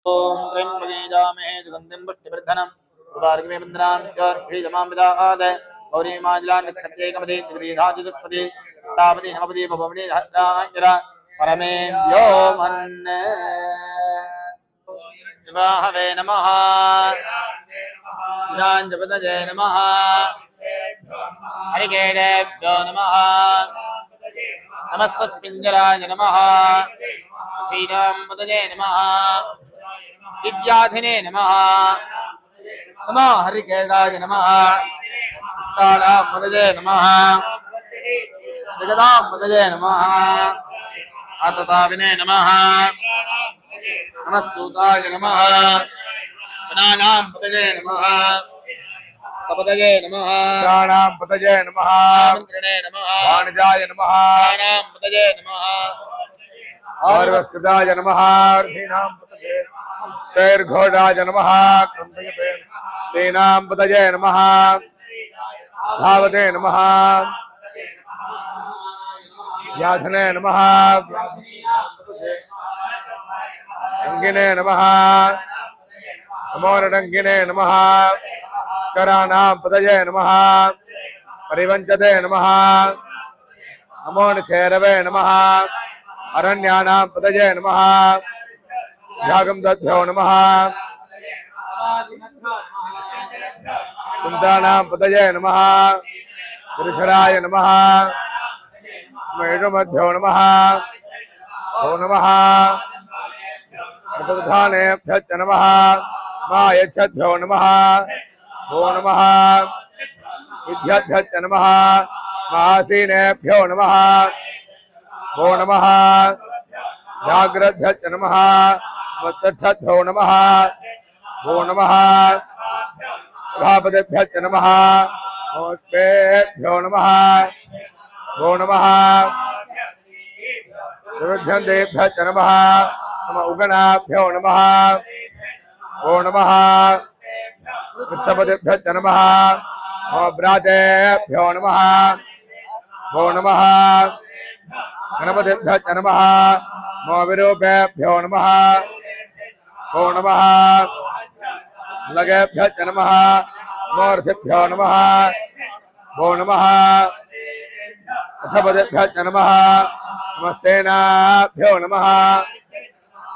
ओम त्र्यंबके जामहे सुगंधिं पुष्टिवर्धनम् उर्वारुकमे वन्दनां च विदाद गौरी माजलान् नक्षत्रेकमदे त्रिविधादिदुष्पदे तावदे नवपदे भवमणे सहस्राङ्गिर परमे व्योमन् विवाहवे नमः सुधाञ्जपतये नमः हरिकेडेभ्यो नमः नमस्तस्मिञ्जराय नमः श्रीरामपतये नमः विद्याधिने नमः नमः हरिकेडाय नमः पुष्टालापतये नमः जगदापतये नमः आतताविने नमः नमः सूताय नमः गणानांपतये नमः कपतये नमः प्राणांपतये नमः मंत्रणे नमः वाणिजाय नमः प्राणांपतये नमः आर्वस्कृताय नमः अर्धीनांपतये शैर्घोषाय नमः क्रन्दयते तेनांपतये नमः धावते नमः व्याधने नमः रंगिने नमः नमोरडंगिने नमः स्करानांपतये नमः परिवंचते नमः नमो निचेरवे नमः अरण्यानांपतये नमः यागं दद्भ्यो नमः कुन्दानांपतये नमः गिरिधराय नमः मेषमद्भ्यो नमः ओ नमः प्रधानेभ्यश्च नमः मायच्छद्भ्यो नमः ओ नमः विद्याभ्यश्च नमः मासीनेभ्यो नमः ओ नमः जाग्रद्भ्यश्च नमः मत्तच्छद्भ्यो नमः ओ नमः सभापतिभ्यश्च नमः नमस्तेभ्यो नमः ओ नमः विरुद्धन्तेभ्यश्च नमः नम उगणाभ्यो नमः ओ नमः वृक्षपतिभ्यश्च नमः नमो भ्रातेभ्यो नमः ओ नमः गणपतिभ्यश्च नमः नमो विरूपेभ्यो नमः ओ नमः लगेभ्यश्च नमः नमोर्थिभ्यो नमः ओ नमः अथपतिभ्यश्च नमः नमस्तेनाभ्यो नमः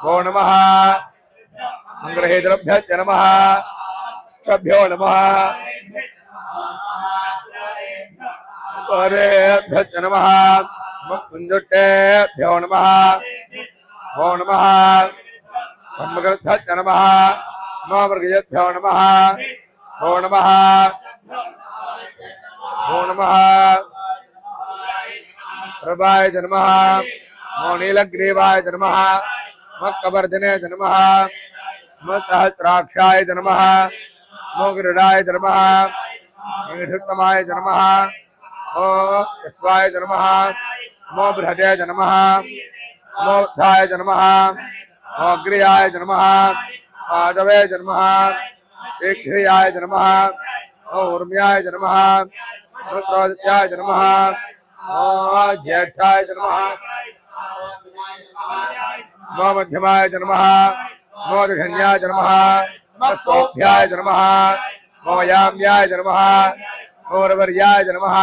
ओ नमः मङ्गलहेतुभ्यश्च नमः सभ्यो नमः परेभ्यश्च नमः कुञ्जुट्टेभ्यो नमः ओ नमः ब्रह्मकृद्भ्यश्च नमः नमो मृगयेभ्यो नमः ओ नमः प्रभाय नमः नमो नीलग्रीवाय नमः नमः कवर्धने नमः नमः सहस्राक्षाय नमः नमो गरुडाय नमः नीलुत्तमाय नमः ओ यस्वाय नमः नमो बृहदे नमः नमो उद्धाय नमः नमो अग्र्याय नमः माधवे नमः शीघ्रियाय नमः नमो उर्म्याय नमः नमो क्रोधाय नमः नमो ज्येष्ठाय नमः नमो मध्यमाय नमः नमो दक्षिण्याय नमः नमो सौभ्याय नमः नमो याम्याय नमः नमो रवर्याय नमः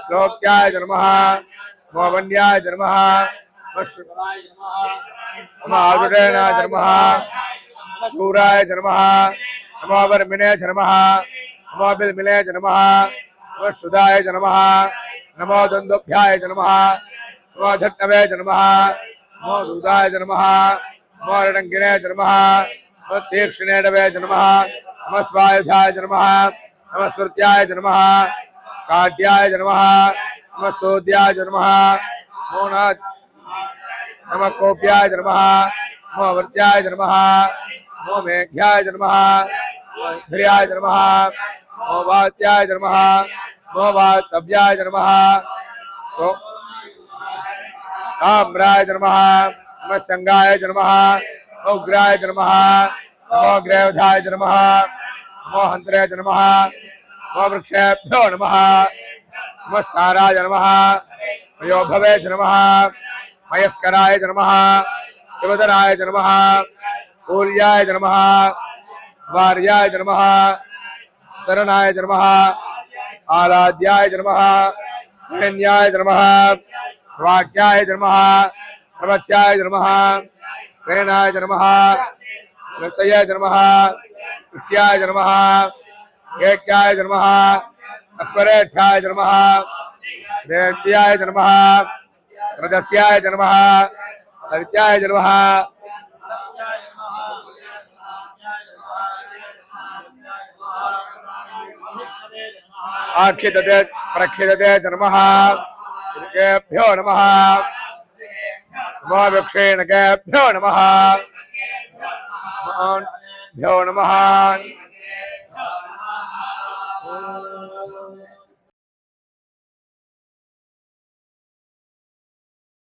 श्लोक्याय नमः नमो वन्याय नमः नमो आदुरेणाय नमः शूराय नमः नमो वर्मिणे नमः नमो बिल्मिले नमः नमो सुदाय नमः नमो दन्दुभ्याय नमः नमो धट्टवे नमः नमो दुदाय नमः नमो रणङ्गिने नमः नमो तीक्ष्णे नमः नमो स्वायुधाय नमः नमो श्रुत्याय नमः काट्याय नमः नमो सोद्याय नमः नमो कोप्याय नमः नमो वर्त्याय नमः नमो मेघ्याय नमः नमो ध्रियाय नमः नमो वात्याय नमः नमो वातव्याय नमः ताम्राय नमः नमः संगाय नमः नमो उग्राय नमः नमो ग्रेवधाय नमः नमो हंत्रे नमः नमो वृक्षेभ्यो नमः नमस्काराय नमः मयोभवे नमः मयस्कराय नमः शिवधराय नमः पूल्याय नमः वार्याय नमः तरणाय नमः आलाद्याय नमः सैन्याय नमः वाक्याय नमः प्रवच्याय नमः प्रेणाय नमः नृत्याय नमः कृष्याय नमः ऐक्याय नमः अक्बरेठाय नमः देव्याय नमः रजस्याय नमः हरित्याय नमः आक्षितते प्रक्षितते नमः ऋकेभ्यो नमः नमोभिक्षेणकेभ्यो नमः भ्यो नमः